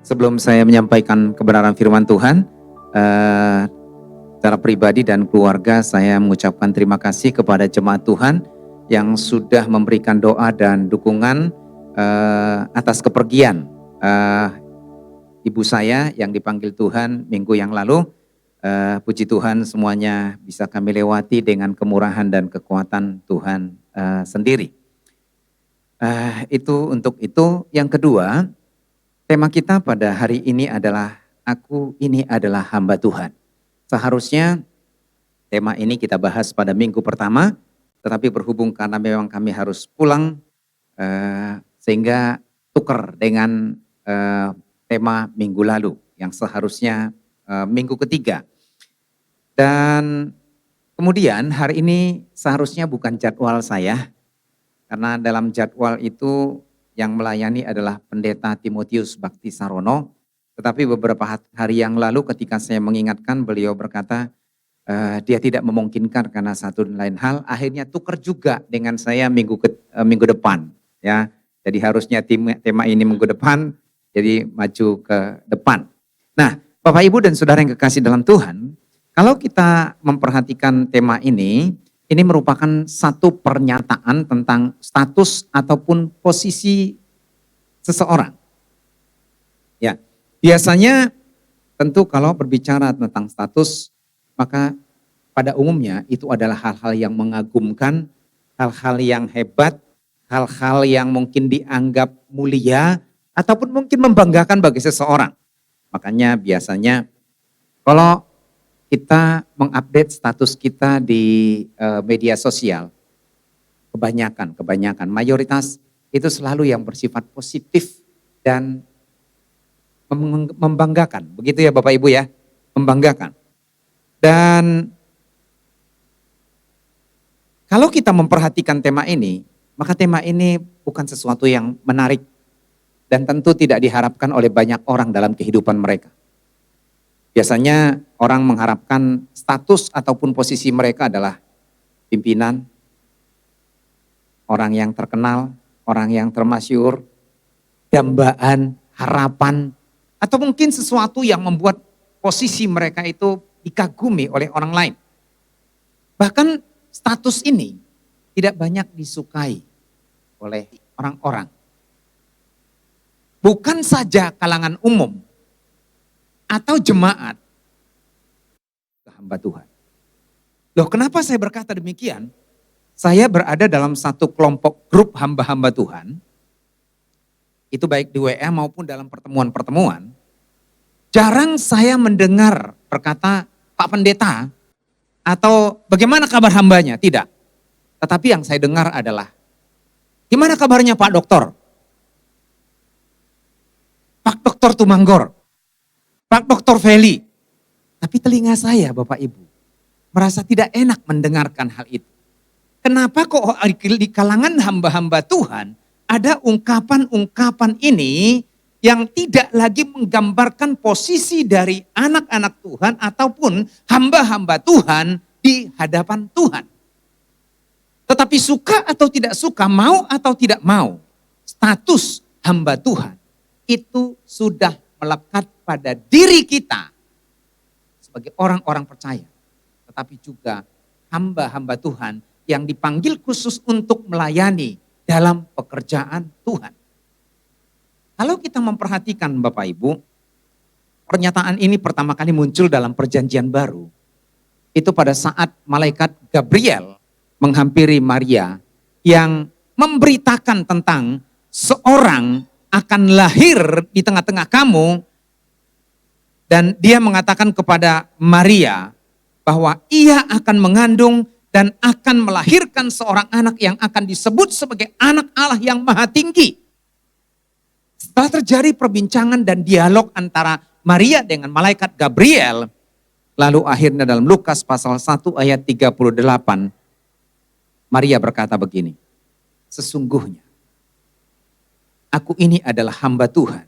Sebelum saya menyampaikan kebenaran firman Tuhan, secara pribadi dan keluarga saya mengucapkan terima kasih kepada jemaat Tuhan yang sudah memberikan doa dan dukungan atas kepergian ibu saya yang dipanggil Tuhan minggu yang lalu. Puji Tuhan semuanya bisa kami lewati dengan kemurahan dan kekuatan Tuhan sendiri. Itu untuk itu. Yang kedua, tema kita pada hari ini adalah Aku ini adalah hamba Tuhan. Seharusnya tema ini kita bahas pada minggu pertama, tetapi berhubung karena memang kami harus pulang, sehingga tukar dengan tema minggu lalu yang seharusnya minggu ketiga. Dan kemudian hari ini seharusnya bukan jadwal saya, karena dalam jadwal itu yang melayani adalah Pendeta Timotius Bakti Sarono. Tetapi beberapa hari yang lalu ketika saya mengingatkan, beliau berkata dia tidak memungkinkan karena satu dan lain hal. Akhirnya tukar juga dengan saya minggu depan. Ya, jadi harusnya tema ini minggu depan, jadi maju ke depan. Nah, Bapak Ibu dan Saudara yang kekasih dalam Tuhan, kalau kita memperhatikan tema ini merupakan satu pernyataan tentang status ataupun posisi seseorang. Ya, biasanya tentu kalau berbicara tentang status, maka pada umumnya itu adalah hal-hal yang mengagumkan, hal-hal yang hebat, hal-hal yang mungkin dianggap mulia, ataupun mungkin membanggakan bagi seseorang. Makanya biasanya kalau kita mengupdate status kita di media sosial, kebanyakan, mayoritas itu selalu yang bersifat positif dan membanggakan. Begitu ya Bapak Ibu ya, membanggakan. Dan kalau kita memperhatikan tema ini, maka tema ini bukan sesuatu yang menarik dan tentu tidak diharapkan oleh banyak orang dalam kehidupan mereka. Biasanya orang mengharapkan status ataupun posisi mereka adalah pimpinan, orang yang terkenal, orang yang termasyhur, dambaan, harapan, atau mungkin sesuatu yang membuat posisi mereka itu dikagumi oleh orang lain. Bahkan status ini tidak banyak disukai oleh orang-orang. Bukan saja kalangan umum atau jemaat, hamba Tuhan. Loh, kenapa saya berkata demikian? Saya berada dalam satu kelompok grup hamba-hamba Tuhan, itu baik di WA maupun dalam pertemuan-pertemuan. Jarang saya mendengar berkata, Pak Pendeta, atau bagaimana kabar hambanya? Tidak. Tetapi yang saya dengar adalah, gimana kabarnya Pak Dokter? Pak Dokter Tumanggor, Pak Dokter Feli. Tapi telinga saya Bapak Ibu merasa tidak enak mendengarkan hal itu. Kenapa kok di kalangan hamba-hamba Tuhan ada ungkapan-ungkapan ini yang tidak lagi menggambarkan posisi dari anak-anak Tuhan ataupun hamba-hamba Tuhan di hadapan Tuhan. Tetapi suka atau tidak suka, mau atau tidak mau, status hamba Tuhan itu sudah melekat pada diri kita sebagai orang-orang percaya. Tetapi juga hamba-hamba Tuhan yang dipanggil khusus untuk melayani dalam pekerjaan Tuhan. Kalau kita memperhatikan Bapak Ibu, pernyataan ini pertama kali muncul dalam perjanjian baru. Itu pada saat malaikat Gabriel menghampiri Maria yang memberitakan tentang seorang akan lahir di tengah-tengah kamu, dan dia mengatakan kepada Maria bahwa ia akan mengandung dan akan melahirkan seorang anak yang akan disebut sebagai anak Allah yang maha tinggi. Setelah terjadi perbincangan dan dialog antara Maria dengan malaikat Gabriel, lalu akhirnya dalam Lukas pasal 1 ayat 38, Maria berkata begini, sesungguhnya aku ini adalah hamba Tuhan.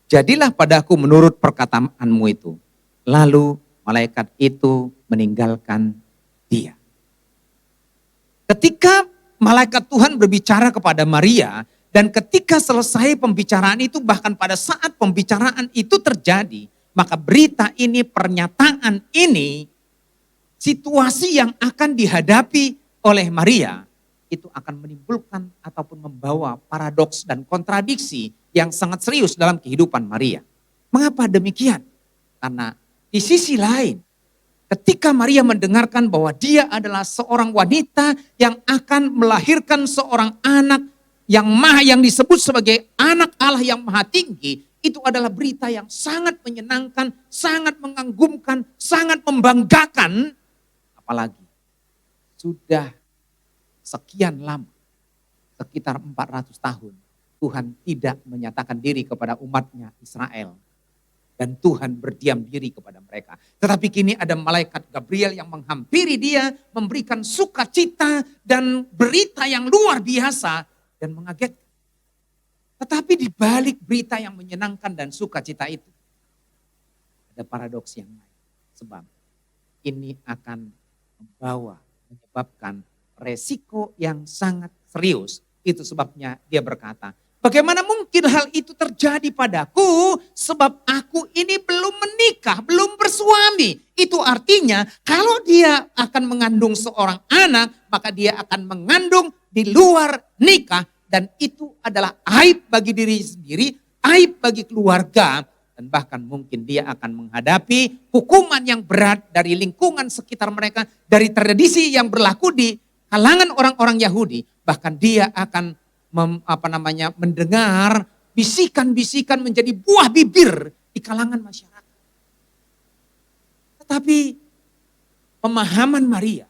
Jadilah padaku menurut perkataanmu itu. Lalu malaikat itu meninggalkan dia. Ketika malaikat Tuhan berbicara kepada Maria Dan ketika selesai pembicaraan itu, bahkan pada saat pembicaraan itu terjadi, maka berita ini, pernyataan ini, situasi yang akan dihadapi oleh Maria, itu akan menimbulkan ataupun membawa paradoks dan kontradiksi yang sangat serius dalam kehidupan Maria. Mengapa demikian? Karena di sisi lain, ketika Maria mendengarkan bahwa dia adalah seorang wanita yang akan melahirkan seorang anak yang disebut sebagai anak Allah yang maha tinggi, itu adalah berita yang sangat menyenangkan, sangat mengagumkan, sangat membanggakan. Apalagi sudah sekian lama, sekitar 400 tahun, Tuhan tidak menyatakan diri kepada umatnya Israel. Dan Tuhan berdiam diri kepada mereka. Tetapi kini ada malaikat Gabriel yang menghampiri dia, memberikan sukacita dan berita yang luar biasa dan mengagetkan. Tetapi di balik berita yang menyenangkan dan sukacita itu, ada paradoks yang lain. Sebab ini akan menyebabkan resiko yang sangat serius. Itu sebabnya dia berkata, bagaimana mungkin hal itu terjadi padaku? Sebab aku ini belum menikah, belum bersuami. Itu artinya kalau dia akan mengandung seorang anak, maka dia akan mengandung di luar nikah. Dan itu adalah aib bagi diri sendiri, aib bagi keluarga. Dan bahkan mungkin dia akan menghadapi hukuman yang berat dari lingkungan sekitar mereka, dari tradisi yang berlaku di kalangan orang-orang Yahudi. Bahkan dia akan mendengar bisikan-bisikan menjadi buah bibir di kalangan masyarakat. Tetapi pemahaman Maria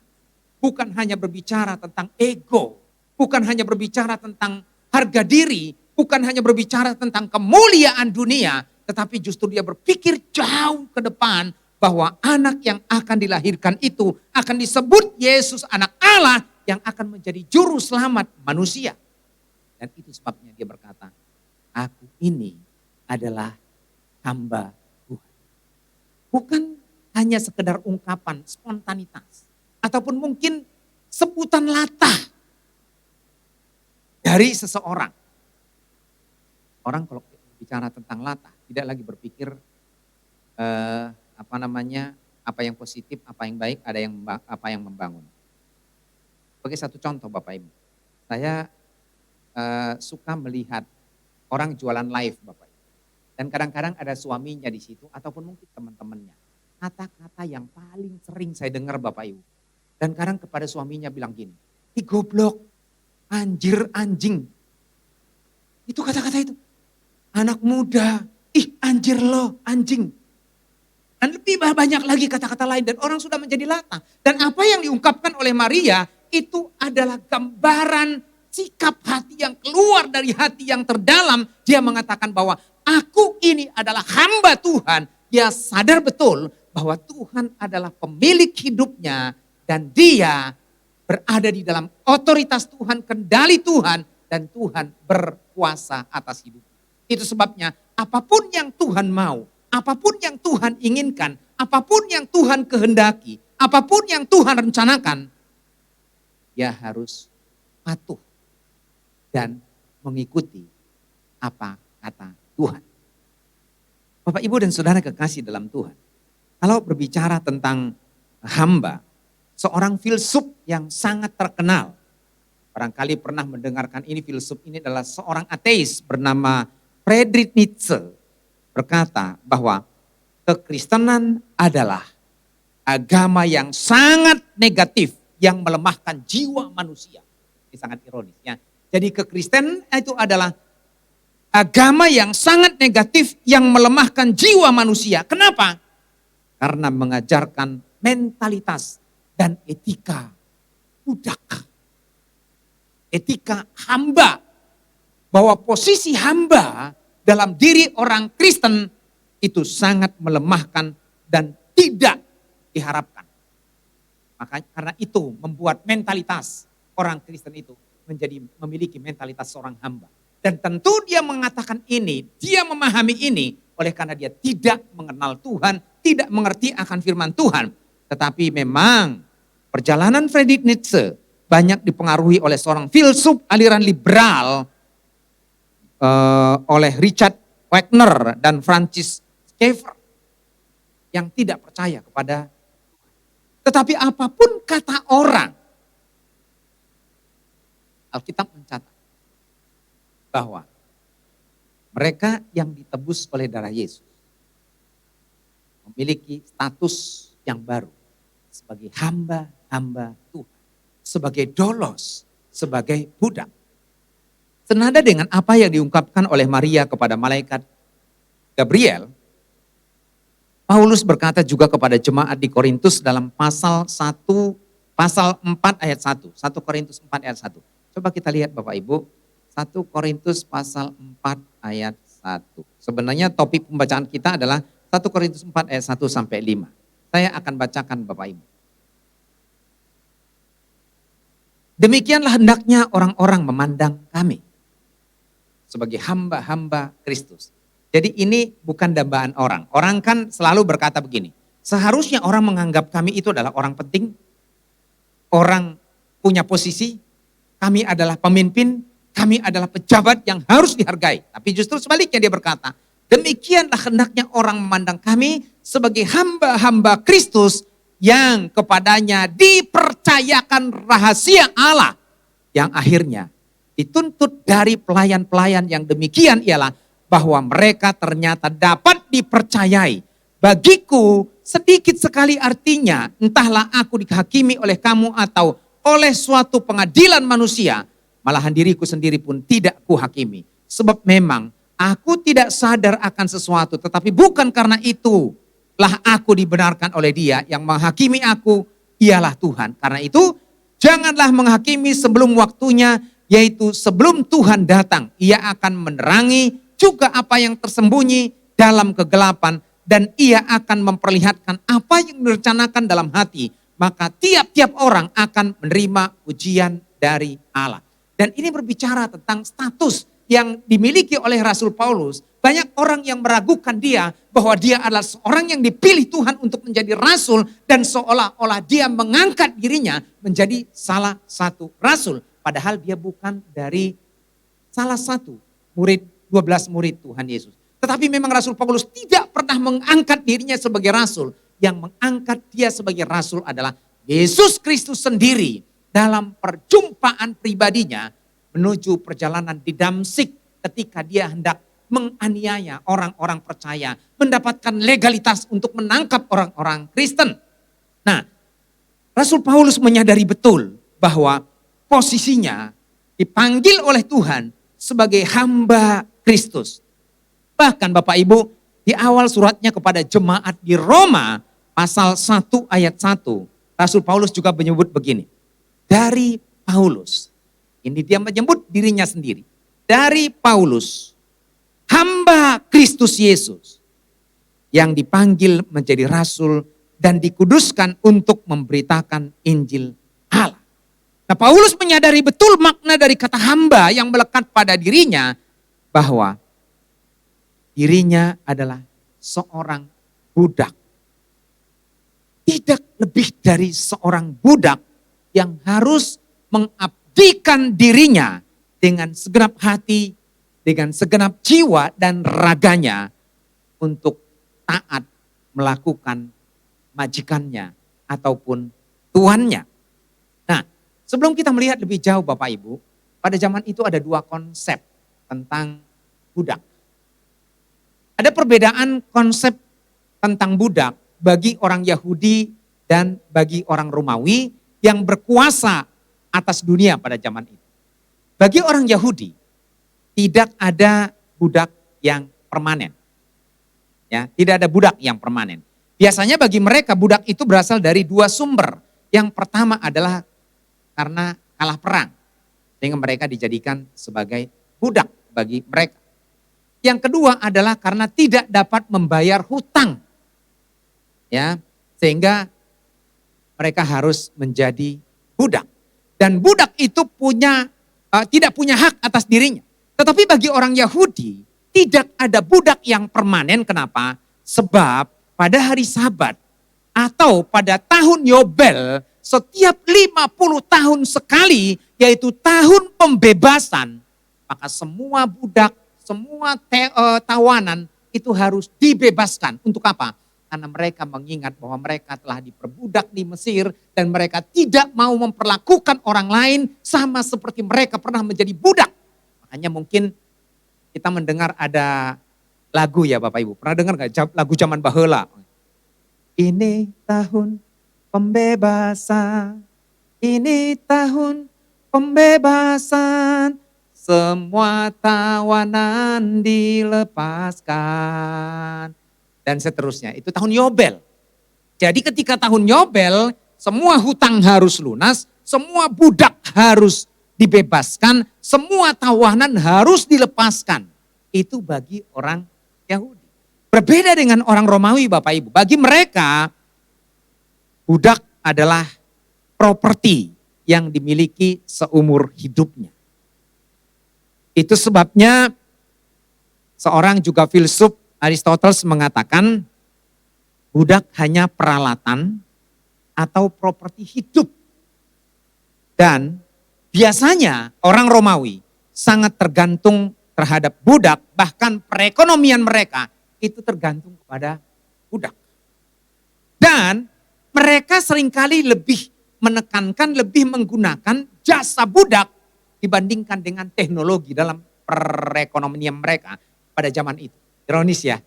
bukan hanya berbicara tentang ego, bukan hanya berbicara tentang harga diri, bukan hanya berbicara tentang kemuliaan dunia, tetapi justru dia berpikir jauh ke depan bahwa anak yang akan dilahirkan itu akan disebut Yesus anak Allah yang akan menjadi juru selamat manusia. Dan itu sebabnya dia berkata, aku ini adalah hamba Tuhan. Bukan hanya sekedar ungkapan spontanitas. Ataupun mungkin sebutan latah dari seseorang. Orang kalau bicara tentang latah, tidak lagi berpikir apa yang positif, apa yang baik, apa yang membangun. Sebagai satu contoh Bapak Ibu, saya suka melihat orang jualan live Bapak Ibu. Dan kadang-kadang ada suaminya di situ ataupun mungkin teman-temannya. Kata-kata yang paling sering saya dengar Bapak Ibu. Dan kadang kepada suaminya bilang gini, ih goblok, anjir, anjing. Itu kata-kata itu. Anak muda, ih anjir lo, anjing. Dan lebih banyak lagi kata-kata lain dan orang sudah menjadi latah. Dan apa yang diungkapkan oleh Maria itu adalah gambaran sikap hati yang keluar dari hati yang terdalam. Dia mengatakan bahwa aku ini adalah hamba Tuhan. Dia sadar betul bahwa Tuhan adalah pemilik hidupnya dan dia berada di dalam otoritas Tuhan, kendali Tuhan, dan Tuhan berkuasa atas hidup. Itu sebabnya apapun yang Tuhan mau, apapun yang Tuhan inginkan, apapun yang Tuhan kehendaki, apapun yang Tuhan rencanakan, dia harus patuh dan mengikuti apa kata Tuhan. Bapak, Ibu, dan Saudara kekasih dalam Tuhan. Kalau berbicara tentang hamba, seorang filsuf yang sangat terkenal. Barangkali pernah mendengarkan ini, filsuf ini adalah seorang ateis bernama Friedrich Nietzsche. Berkata bahwa kekristenan adalah agama yang sangat negatif yang melemahkan jiwa manusia. Ini sangat ironis ya. Jadi kekristenan itu adalah agama yang sangat negatif yang melemahkan jiwa manusia. Kenapa? Karena mengajarkan mentalitas dan etika budak. Etika hamba. Bahwa posisi hamba dalam diri orang Kristen itu sangat melemahkan dan tidak diharapkan. Maka karena itu membuat mentalitas orang Kristen itu memiliki mentalitas seorang hamba. Dan tentu dia mengatakan ini, dia memahami ini oleh karena dia tidak mengenal Tuhan, tidak mengerti akan firman Tuhan. Tetapi memang perjalanan Friedrich Nietzsche banyak dipengaruhi oleh seorang filsuf aliran liberal oleh Richard Wagner dan Francis Schaeffer yang tidak percaya kepada. Tetapi apapun kata orang, Alkitab mencatat bahwa mereka yang ditebus oleh darah Yesus memiliki status yang baru sebagai hamba-hamba Tuhan, sebagai dolos, sebagai budak. Senada dengan apa yang diungkapkan oleh Maria kepada malaikat Gabriel, Paulus berkata juga kepada jemaat di Korintus dalam pasal 4 ayat 1. 1 Korintus 4 ayat 1. Coba kita lihat Bapak Ibu. 1 Korintus pasal 4 ayat 1. Sebenarnya topik pembacaan kita adalah 1 Korintus 4 ayat 1 sampai 5. Saya akan bacakan Bapak Ibu. Demikianlah hendaknya orang-orang memandang kami sebagai hamba-hamba Kristus. Jadi ini bukan dambaan orang. Orang kan selalu berkata begini, seharusnya orang menganggap kami itu adalah orang penting, orang punya posisi, kami adalah pemimpin, kami adalah pejabat yang harus dihargai. Tapi justru sebaliknya dia berkata, demikianlah hendaknya orang memandang kami sebagai hamba-hamba Kristus yang kepadanya dipercayakan rahasia Allah. Yang akhirnya dituntut dari pelayan-pelayan yang demikian ialah bahwa mereka ternyata dapat dipercayai. Bagiku sedikit sekali artinya, entahlah aku dihakimi oleh kamu atau oleh suatu pengadilan manusia, malahan diriku sendiri pun tidak kuhakimi. Sebab memang aku tidak sadar akan sesuatu, tetapi bukan karena itu lah aku dibenarkan oleh Dia yang menghakimi aku, ialah Tuhan. Karena itu janganlah menghakimi sebelum waktunya, yaitu sebelum Tuhan datang. Ia akan menerangi juga apa yang tersembunyi dalam kegelapan, dan ia akan memperlihatkan apa yang direncanakan dalam hati. Maka tiap-tiap orang akan menerima ujian dari Allah. Dan ini berbicara tentang status yang dimiliki oleh Rasul Paulus. Banyak orang yang meragukan dia bahwa dia adalah seorang yang dipilih Tuhan untuk menjadi rasul, dan seolah-olah dia mengangkat dirinya menjadi salah satu rasul. Padahal dia bukan dari salah satu 12 murid Tuhan Yesus. Tetapi memang Rasul Paulus tidak pernah mengangkat dirinya sebagai rasul. Yang mengangkat dia sebagai rasul adalah Yesus Kristus sendiri dalam perjumpaan pribadinya menuju perjalanan di Damsik ketika dia hendak menganiaya orang-orang percaya, mendapatkan legalitas untuk menangkap orang-orang Kristen. Nah, Rasul Paulus menyadari betul bahwa posisinya dipanggil oleh Tuhan sebagai hamba Kristus. Bahkan Bapak Ibu, di awal suratnya kepada jemaat di Roma, pasal 1 ayat 1, Rasul Paulus juga menyebut begini. Dari Paulus, ini dia menyebut dirinya sendiri. Dari Paulus, hamba Kristus Yesus, yang dipanggil menjadi rasul dan dikuduskan untuk memberitakan Injil Allah. Nah, Paulus menyadari betul makna dari kata hamba yang melekat pada dirinya, bahwa dirinya adalah seorang budak. Tidak lebih dari seorang budak yang harus mengabdikan dirinya dengan segenap hati, dengan segenap jiwa dan raganya untuk taat melakukan majikannya ataupun tuannya. Nah, sebelum kita melihat lebih jauh Bapak Ibu, pada zaman itu ada dua konsep tentang budak. Ada perbedaan konsep tentang budak bagi orang Yahudi dan bagi orang Romawi yang berkuasa atas dunia pada zaman itu. Bagi orang Yahudi tidak ada budak yang permanen. Ya, tidak ada budak yang permanen. Biasanya bagi mereka budak itu berasal dari dua sumber. Yang pertama adalah karena kalah perang, sehingga mereka dijadikan sebagai budak bagi mereka. Yang kedua adalah karena tidak dapat membayar hutang. Ya, sehingga mereka harus menjadi budak. Dan budak itu tidak punya hak atas dirinya. Tetapi bagi orang Yahudi tidak ada budak yang permanen. Kenapa? Sebab pada hari Sabat atau pada tahun Yobel, setiap 50 tahun sekali, yaitu tahun pembebasan, maka semua budak semua tawanan itu harus dibebaskan. Untuk apa? Karena mereka mengingat bahwa mereka telah diperbudak di Mesir dan mereka tidak mau memperlakukan orang lain sama seperti mereka pernah menjadi budak. Makanya mungkin kita mendengar ada lagu ya Bapak Ibu. Pernah dengar gak lagu zaman baheula? Ini tahun pembebasan, ini tahun pembebasan, semua tawanan dilepaskan. Dan seterusnya, itu tahun Yobel. Jadi ketika tahun Yobel, semua hutang harus lunas, semua budak harus dibebaskan, semua tawanan harus dilepaskan. Itu bagi orang Yahudi. Berbeda dengan orang Romawi Bapak Ibu. Bagi mereka, budak adalah properti yang dimiliki seumur hidupnya. Itu sebabnya seorang juga filsuf Aristoteles mengatakan budak hanya peralatan atau properti hidup. Dan biasanya orang Romawi sangat tergantung terhadap budak, bahkan perekonomian mereka itu tergantung kepada budak. Dan mereka seringkali lebih menekankan, lebih menggunakan jasa budak dibandingkan dengan teknologi dalam perekonomian mereka pada zaman itu. Ironis ya.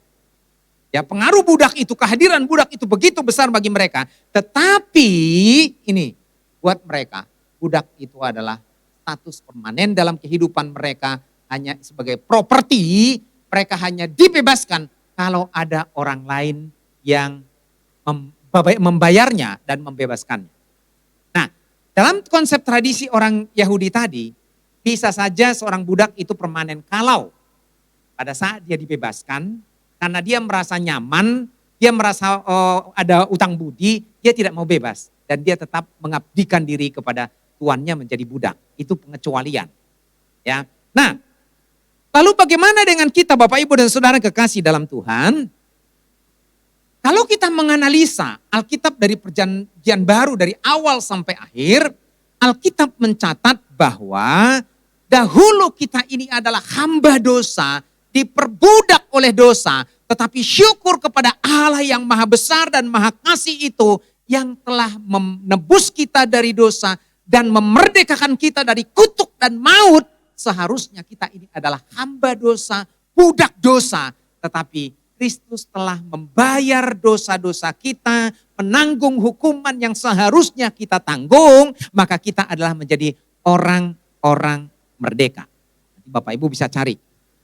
Ya, pengaruh budak itu, kehadiran budak itu begitu besar bagi mereka. Tetapi ini buat mereka, budak itu adalah status permanen dalam kehidupan mereka, hanya sebagai properti. Mereka hanya dibebaskan kalau ada orang lain yang membayarnya dan membebaskannya. Nah, dalam konsep tradisi orang Yahudi tadi, bisa saja seorang budak itu permanen kalau pada saat dia dibebaskan, karena dia merasa nyaman, dia merasa ada utang budi, dia tidak mau bebas. Dan dia tetap mengabdikan diri kepada tuannya menjadi budak. Itu pengecualian. Ya. Nah, lalu bagaimana dengan kita Bapak Ibu dan Saudara kekasih dalam Tuhan? Kalau kita menganalisa Alkitab dari perjanjian baru dari awal sampai akhir, Alkitab mencatat bahwa dahulu kita ini adalah hamba dosa, diperbudak oleh dosa, tetapi syukur kepada Allah yang maha besar dan maha kasih itu yang telah menebus kita dari dosa dan memerdekakan kita dari kutuk dan maut. Seharusnya kita ini adalah hamba dosa, budak dosa, tetapi Kristus telah membayar dosa-dosa kita, menanggung hukuman yang seharusnya kita tanggung, maka kita adalah menjadi orang-orang merdeka. Nanti Bapak Ibu bisa cari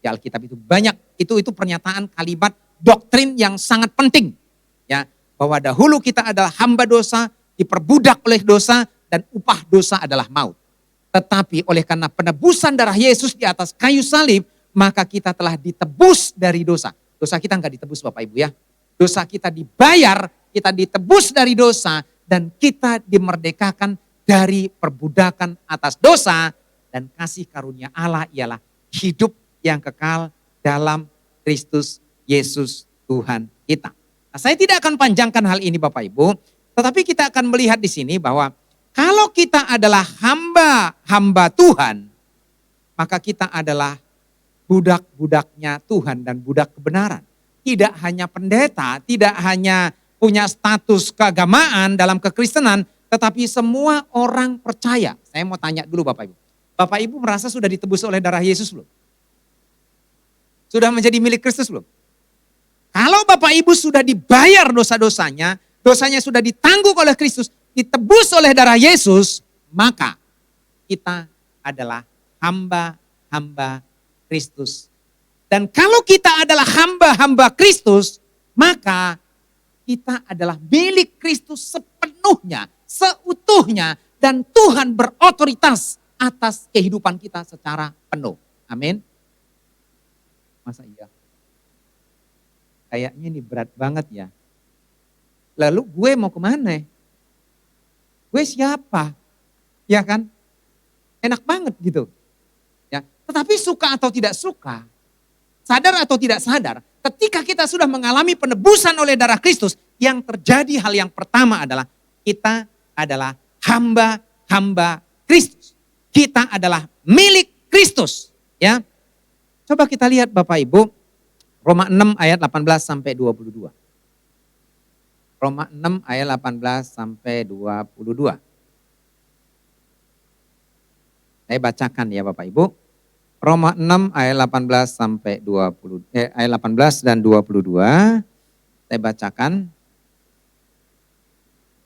di Alkitab itu banyak, itu pernyataan kalimat doktrin yang sangat penting. Ya, bahwa dahulu kita adalah hamba dosa, diperbudak oleh dosa, dan upah dosa adalah maut. Tetapi oleh karena penebusan darah Yesus di atas kayu salib, maka kita telah ditebus dari dosa. Dosa kita enggak ditebus Bapak Ibu ya. Dosa kita dibayar, kita ditebus dari dosa, dan kita dimerdekakan dari perbudakan atas dosa, dan kasih karunia Allah ialah hidup yang kekal dalam Kristus Yesus Tuhan kita. Nah, saya tidak akan panjangkan hal ini Bapak Ibu, tetapi kita akan melihat di sini bahwa kalau kita adalah hamba Tuhan, maka kita adalah budak-budaknya Tuhan dan budak kebenaran. Tidak hanya pendeta, tidak hanya punya status keagamaan dalam kekristenan, tetapi semua orang percaya. Saya mau tanya dulu Bapak Ibu. Bapak Ibu merasa sudah ditebus oleh darah Yesus belum? Sudah menjadi milik Kristus belum? Kalau Bapak Ibu sudah dibayar dosa-dosanya, dosanya sudah ditanggung oleh Kristus, ditebus oleh darah Yesus, maka kita adalah hamba-hamba Kristus. Dan kalau kita adalah hamba-hamba Kristus, maka kita adalah milik Kristus sepenuhnya, seutuhnya, dan Tuhan berotoritas atas kehidupan kita secara penuh. Amin. Masa iya? Kayaknya ini berat banget ya. Lalu gue mau kemana? Gue siapa? Ya kan? Enak banget gitu. Ya. Tetapi suka atau tidak suka, sadar atau tidak sadar, ketika kita sudah mengalami penebusan oleh darah Kristus, yang terjadi hal yang pertama adalah kita adalah hamba-hamba Kristus. Kita adalah milik Kristus. Ya. Coba kita lihat Bapak Ibu, Roma 6 ayat 18 sampai 22. Roma 6 ayat 18 sampai 22. Saya bacakan ya Bapak Ibu. Roma 6 ayat 18 sampai 20 ayat 18 dan 22. Saya bacakan.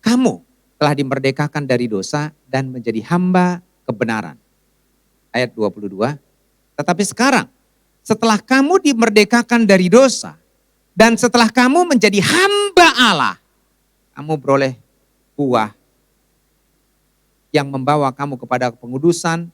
Kamu telah dimerdekakan dari dosa dan menjadi hamba kebenaran. Ayat 22. Tetapi sekarang setelah kamu dimerdekakan dari dosa dan setelah kamu menjadi hamba Allah, kamu beroleh buah yang membawa kamu kepada pengudusan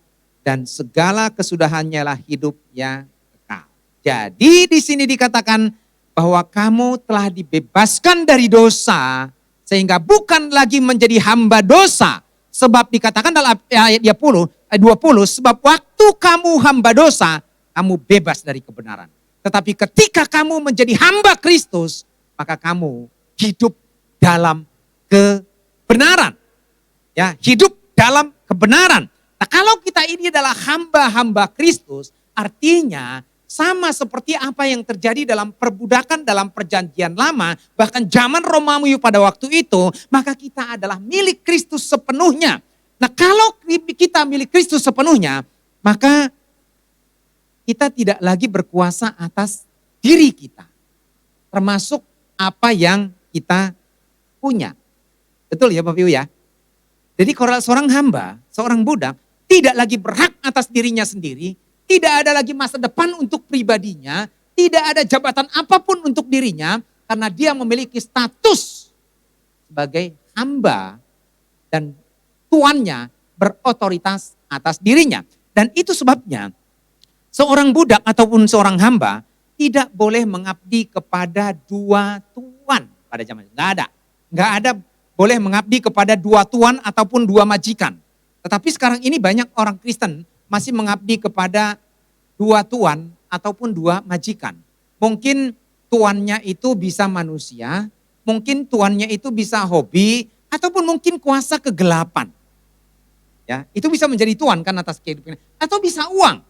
dan segala kesudahannya lah hidup yang kekal. Jadi di sini dikatakan bahwa kamu telah dibebaskan dari dosa sehingga bukan lagi menjadi hamba dosa. Sebab dikatakan dalam ayat 20, sebab waktu kamu hamba dosa, kamu bebas dari kebenaran. Tetapi ketika kamu menjadi hamba Kristus, maka kamu hidup dalam kebenaran. Ya, hidup dalam kebenaran. Nah, kalau kita ini adalah hamba-hamba Kristus, artinya sama seperti apa yang terjadi dalam perbudakan dalam perjanjian lama, bahkan zaman Romawi pada waktu itu, maka kita adalah milik Kristus sepenuhnya. Nah, kalau kita milik Kristus sepenuhnya, maka kita tidak lagi berkuasa atas diri kita, termasuk apa yang kita punya. Betul ya Bapak Ibu ya? Jadi kalau seorang hamba, seorang budak, tidak lagi berhak atas dirinya sendiri, tidak ada lagi masa depan untuk pribadinya, tidak ada jabatan apapun untuk dirinya, karena dia memiliki status sebagai hamba dan tuannya berotoritas atas dirinya. Dan itu sebabnya seorang budak ataupun seorang hamba tidak boleh mengabdi kepada dua tuan pada zaman itu. Nggak ada boleh mengabdi kepada dua tuan ataupun dua majikan. Tetapi sekarang ini banyak orang Kristen masih mengabdi kepada dua tuan ataupun dua majikan. Mungkin tuannya itu bisa manusia, mungkin tuannya itu bisa hobi, ataupun mungkin kuasa kegelapan. Ya, itu bisa menjadi tuan kan atas kehidupan. Atau bisa uang.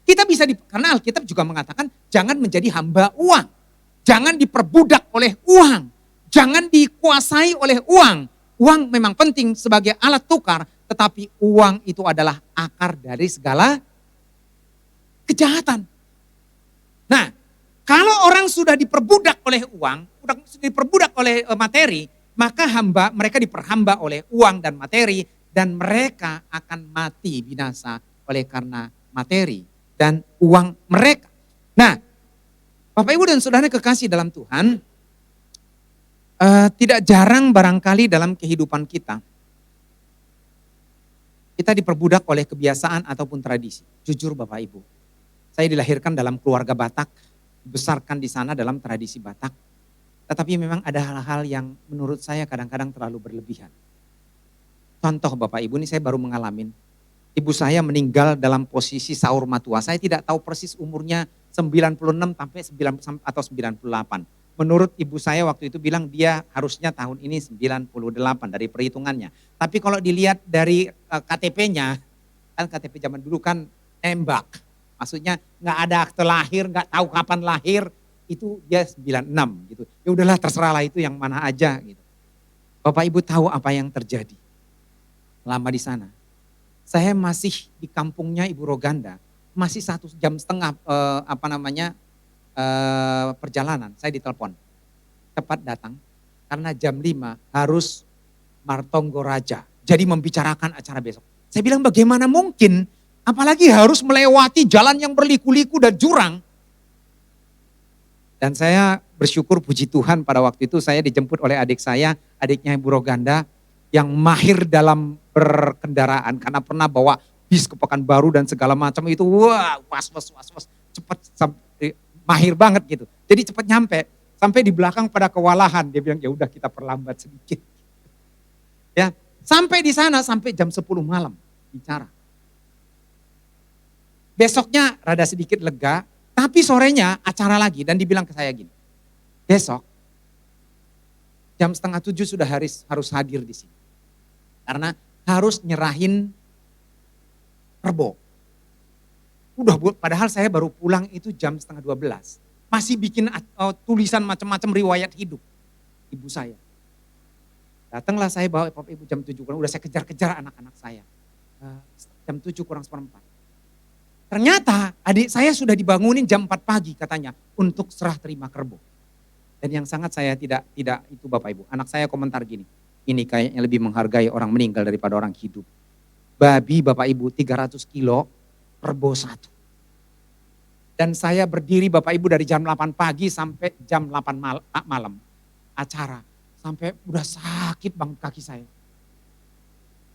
Kita bisa karena Alkitab juga mengatakan jangan menjadi hamba uang. Jangan diperbudak oleh uang. Jangan dikuasai oleh uang. Uang memang penting sebagai alat tukar, tetapi uang itu adalah akar dari segala kejahatan. Nah, kalau orang sudah diperbudak oleh uang, sudah diperbudak oleh materi, maka mereka diperhamba oleh uang dan materi, dan mereka akan mati binasa oleh karena materi dan uang mereka. Nah, Bapak Ibu dan Saudara kekasih dalam Tuhan, tidak jarang barangkali dalam kehidupan kita diperbudak oleh kebiasaan ataupun tradisi. Jujur Bapak Ibu, saya dilahirkan dalam keluarga Batak, dibesarkan di sana dalam tradisi Batak. Tetapi memang ada hal-hal yang menurut saya kadang-kadang terlalu berlebihan. Contoh Bapak Ibu, ini saya baru mengalamin. Ibu saya meninggal dalam posisi sahur matua. Saya tidak tahu persis umurnya 96 sampai 9 atau 98. Menurut ibu saya waktu itu bilang dia harusnya tahun ini 98 dari perhitungannya. Tapi kalau dilihat dari KTP-nya, kan KTP zaman dulu kan nembak. Maksudnya nggak ada akte lahir, nggak tahu kapan lahir, itu dia 96 gitu. Ya udahlah terserahlah itu yang mana aja gitu. Bapak Ibu tahu apa yang terjadi lama di sana. Saya masih di kampungnya Ibu Roganda, masih 1,5 jam perjalanan, saya ditelepon. Cepat datang, karena jam 5 harus Martonggo Raja. Jadi membicarakan acara besok. Saya bilang bagaimana mungkin, apalagi harus melewati jalan yang berliku-liku dan jurang. Dan saya bersyukur puji Tuhan pada waktu itu saya dijemput oleh adik saya, adiknya Ibu Roganda, yang mahir dalam berkendaraan. Karena pernah bawa bis ke Pekanbaru dan segala macam itu, wah was, cepat mahir banget gitu. Jadi cepat nyampe, sampai di belakang pada kewalahan. Dia bilang ya udah kita perlambat sedikit. Ya, sampai di sana sampai jam 10 malam bicara. Besoknya rada sedikit lega, tapi sorenya acara lagi dan dibilang ke saya gini. Besok jam 6:30 sudah harus hadir di sini. Karena harus nyerahin perbo. Padahal saya baru pulang itu jam setengah 12. Masih bikin tulisan macam-macam riwayat hidup ibu saya. Datanglah saya bawa Bapak Ibu jam 7 kurang, udah saya kejar-kejar anak-anak saya. Jam 7 kurang seperempat. Ternyata adik saya sudah dibangunin jam 4 pagi katanya untuk serah terima kerbau. Dan yang sangat saya tidak itu Bapak Ibu. Anak saya komentar gini, ini kayaknya lebih menghargai orang meninggal daripada orang hidup. Babi Bapak Ibu 300 kilo, kerbau 1. Dan saya berdiri Bapak Ibu dari jam 8 pagi sampai jam 8 malam acara. Sampai udah sakit banget kaki saya.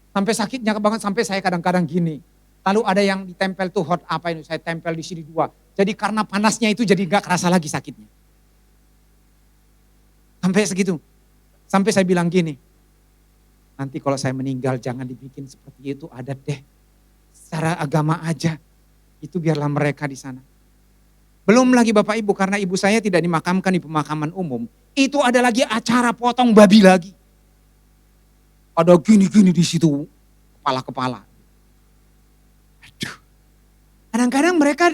Sampai sakitnya banget sampai saya kadang-kadang gini. Lalu ada yang ditempel tuh hot apa ini, saya tempel di sini 2. Jadi karena panasnya itu jadi gak kerasa lagi sakitnya. Sampai segitu. Sampai saya bilang gini, nanti kalau saya meninggal jangan dibikin seperti itu, adat deh. Secara agama aja, itu biarlah mereka di sana. Belum lagi Bapak Ibu, karena ibu saya tidak dimakamkan di pemakaman umum, itu ada lagi acara potong babi lagi. Ada gini-gini di situ, kepala-kepala. Aduh, kadang-kadang mereka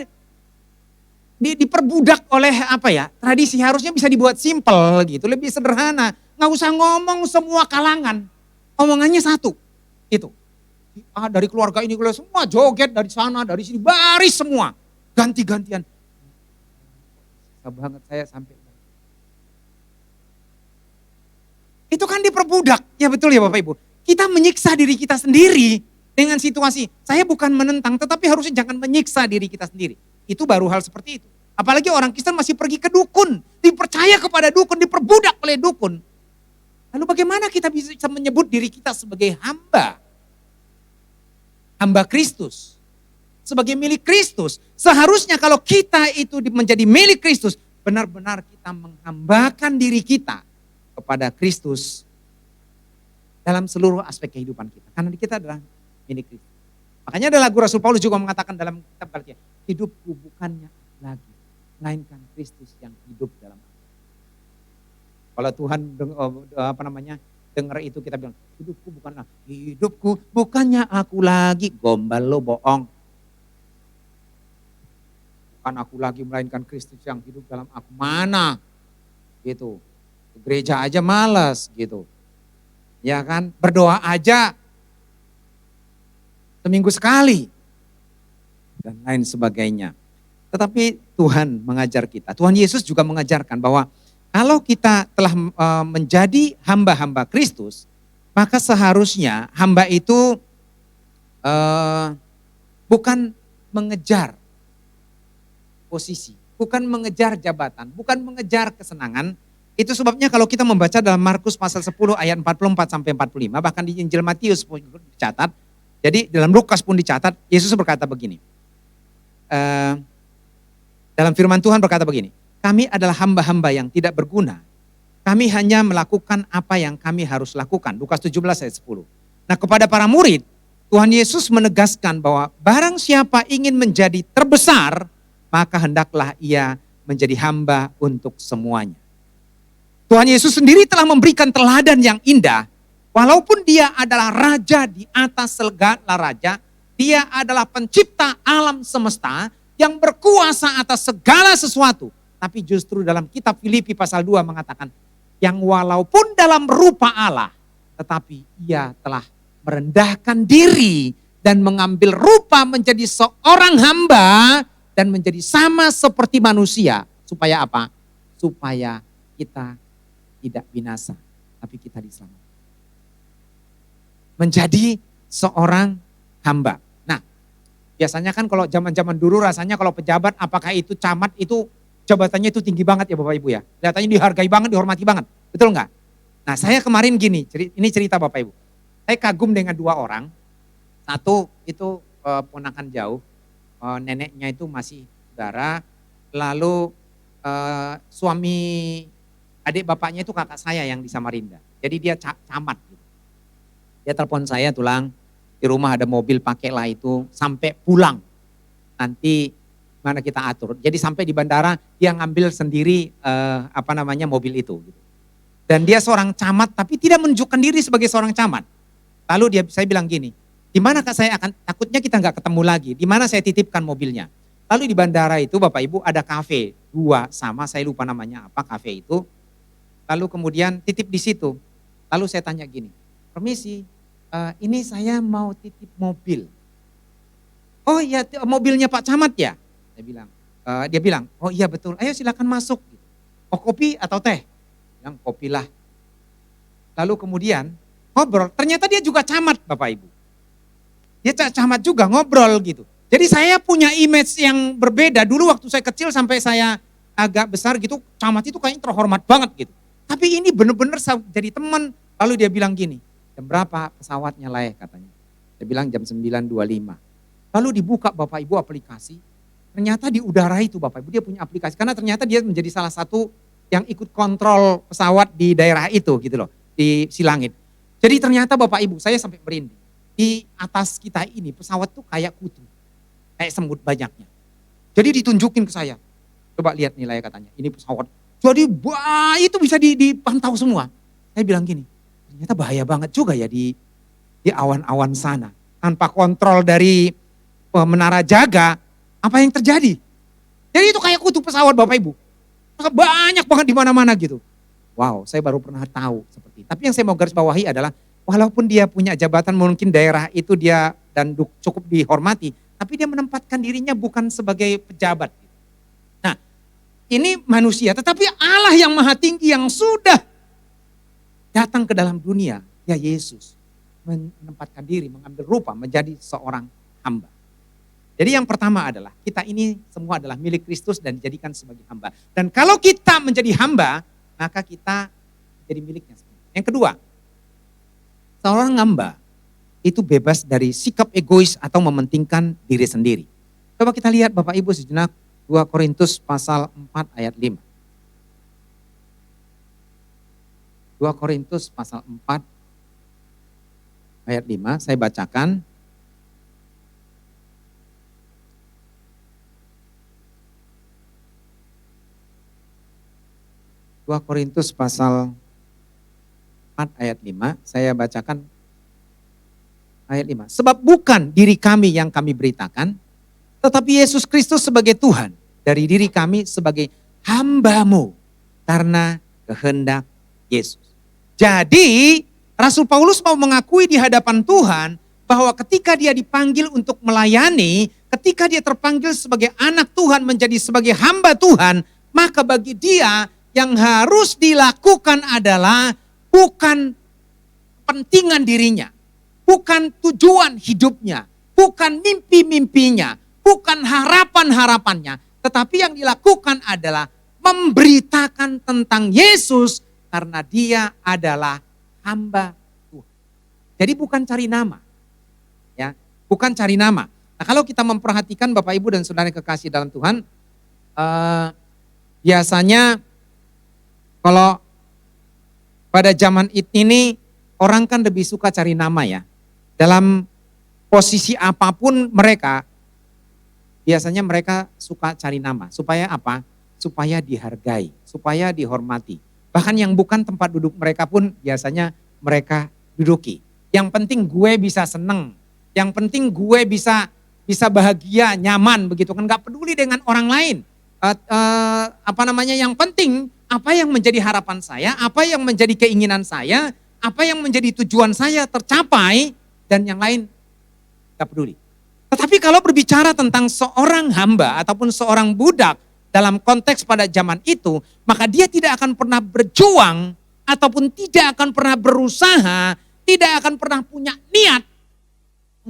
diperbudak oleh apa ya, tradisi harusnya bisa dibuat simpel gitu, lebih sederhana. Nggak usah ngomong semua kalangan, omongannya satu, itu. Dari keluarga ini, semua joget dari sana, dari sini, baris semua. Ganti-gantian. Banget saya sampai. Itu kan diperbudak, ya betul ya Bapak Ibu. Kita menyiksa diri kita sendiri dengan situasi. Saya bukan menentang, tetapi harusnya jangan menyiksa diri kita sendiri. Itu baru hal seperti itu. Apalagi orang Kristen masih pergi ke dukun, dipercaya kepada dukun, diperbudak oleh dukun. Lalu bagaimana kita bisa menyebut diri kita sebagai hamba? Hamba Kristus. Sebagai milik Kristus. Seharusnya kalau kita itu menjadi milik Kristus, benar-benar kita menghambakan diri kita kepada Kristus dalam seluruh aspek kehidupan kita. Karena kita adalah milik Kristus. Makanya ada lagu Rasul Paulus juga mengatakan dalam kitab Galatia, hidupku bukannya lagi, melainkan Kristus yang hidup dalam aku. Kalau Tuhan dengar itu kita bilang, hidupku bukannya aku lagi, gombal lo bohong. Bukan aku lagi melainkan Kristus yang hidup dalam aku. Mana? Gitu. Gereja aja malas gitu. Ya kan? Berdoa aja seminggu sekali. Dan lain sebagainya. Tetapi Tuhan mengajar kita. Tuhan Yesus juga mengajarkan bahwa kalau kita telah menjadi hamba-hamba Kristus, maka seharusnya hamba itu bukan mengejar posisi, bukan mengejar jabatan, bukan mengejar kesenangan. Itu sebabnya kalau kita membaca dalam Markus pasal 10 ayat 44 sampai 45, bahkan di Injil Matius pun dicatat, jadi dalam Lukas pun dicatat, Yesus berkata begini. Dalam firman Tuhan berkata begini, kami adalah hamba-hamba yang tidak berguna. Kami hanya melakukan apa yang kami harus lakukan. Lukas 17 ayat 10. Nah, kepada para murid, Tuhan Yesus menegaskan bahwa barang siapa ingin menjadi terbesar, maka hendaklah ia menjadi hamba untuk semuanya. Tuhan Yesus sendiri telah memberikan teladan yang indah. Walaupun dia adalah raja di atas segala raja, dia adalah pencipta alam semesta yang berkuasa atas segala sesuatu. Tapi justru dalam kitab Filipi pasal 2 mengatakan, yang walaupun dalam rupa Allah, tetapi ia telah merendahkan diri dan mengambil rupa menjadi seorang hamba, dan menjadi sama seperti manusia. Supaya apa? Supaya kita tidak binasa, tapi kita diselamatkan. Menjadi seorang hamba. Nah, biasanya kan kalau zaman-zaman dulu rasanya kalau pejabat, apakah itu camat, itu jabatannya itu tinggi banget ya Bapak Ibu ya. Kelihatannya dihargai banget, dihormati banget. Betul enggak? Nah, saya kemarin gini, ini cerita Bapak Ibu. Saya kagum dengan 2 orang. Satu itu ponakan jauh. Neneknya itu masih saudara, lalu suami adik bapaknya itu kakak saya yang di Samarinda. Jadi dia camat. Gitu. Dia telepon saya, Tulang, di rumah ada mobil pakailah itu sampai pulang. Nanti mana kita atur. Jadi sampai di bandara dia ngambil sendiri mobil itu. Gitu. Dan dia seorang camat tapi tidak menunjukkan diri sebagai seorang camat. Lalu saya bilang gini, Di mana Kak saya akan, takutnya kita nggak ketemu lagi, di mana saya titipkan mobilnya. Lalu di bandara itu Bapak Ibu ada kafe, 2 sama saya lupa namanya apa kafe itu. Lalu kemudian titip di situ. Lalu saya tanya gini, permisi, ini saya mau titip mobil. Oh iya mobilnya Pak Camat ya? Saya bilang, dia bilang, oh iya betul, ayo silakan masuk. Oh kopi atau teh? Bilang kopi lah. Lalu kemudian ngobrol, ternyata dia juga camat Bapak Ibu. Dia camat juga ngobrol gitu. Jadi saya punya image yang berbeda. Dulu waktu saya kecil sampai saya agak besar gitu, camat itu kayaknya terhormat banget gitu. Tapi ini benar-benar jadi teman. Lalu dia bilang gini, jam berapa pesawatnya Leh katanya. Saya bilang jam 9.25. Lalu dibuka Bapak Ibu aplikasi. Ternyata di udara itu Bapak Ibu dia punya aplikasi. Karena ternyata dia menjadi salah satu yang ikut kontrol pesawat di daerah itu gitu loh. Di Silangit. Jadi ternyata Bapak Ibu saya sampai merinding. Di atas kita ini pesawat tuh kayak kutu. Kayak semut banyaknya. Jadi ditunjukin ke saya. Coba lihat nilai katanya. Ini pesawat. Jadi itu bisa dipantau semua. Saya bilang gini. Ternyata bahaya banget juga ya di awan-awan sana. Tanpa kontrol dari menara jaga. Apa yang terjadi? Jadi itu kayak kutu pesawat Bapak Ibu. Banyak banget di mana-mana gitu. Wow, saya baru pernah tahu seperti itu. Tapi yang saya mau garis bawahi adalah walaupun dia punya jabatan mungkin daerah itu dia dan cukup dihormati, tapi dia menempatkan dirinya bukan sebagai pejabat. Nah, ini manusia, tetapi Allah yang maha tinggi yang sudah datang ke dalam dunia, ya Yesus menempatkan diri, mengambil rupa menjadi seorang hamba. Jadi yang pertama adalah kita ini semua adalah milik Kristus dan dijadikan sebagai hamba. Dan kalau kita menjadi hamba, maka kita jadi miliknya. Yang kedua, seorang hamba itu bebas dari sikap egois atau mementingkan diri sendiri. Coba kita lihat Bapak Ibu sejenak 2 Korintus pasal 4 ayat 5. 2 Korintus pasal 4 ayat 5 saya bacakan. Dua Korintus pasal 4 ayat 5, saya bacakan ayat 5. Sebab bukan diri kami yang kami beritakan, tetapi Yesus Kristus sebagai Tuhan, dari diri kami sebagai hamba-Mu karena kehendak Yesus. Jadi Rasul Paulus mau mengakui di hadapan Tuhan bahwa ketika dia dipanggil untuk melayani, ketika dia terpanggil sebagai anak Tuhan menjadi sebagai hamba Tuhan, maka bagi dia yang harus dilakukan adalah bukan pentingan dirinya, bukan tujuan hidupnya, bukan mimpi-mimpinya, bukan harapan-harapannya. Tetapi yang dilakukan adalah memberitakan tentang Yesus karena dia adalah hamba Tuhan. Jadi bukan cari nama. Ya, bukan cari nama. Nah, kalau kita memperhatikan Bapak Ibu dan Saudara kekasih dalam Tuhan, biasanya kalau pada zaman ini orang kan lebih suka cari nama ya. Dalam posisi apapun mereka, biasanya mereka suka cari nama. Supaya apa? Supaya dihargai, supaya dihormati. Bahkan yang bukan tempat duduk mereka pun biasanya mereka duduki. Yang penting gue bisa seneng, yang penting gue bisa bahagia, nyaman begitu kan. Gak peduli dengan orang lain. Yang penting apa yang menjadi harapan saya, apa yang menjadi keinginan saya, apa yang menjadi tujuan saya tercapai, dan yang lain gak peduli. Tetapi kalau berbicara tentang seorang hamba ataupun seorang budak dalam konteks pada zaman itu, maka dia tidak akan pernah berjuang ataupun tidak akan pernah berusaha, tidak akan pernah punya niat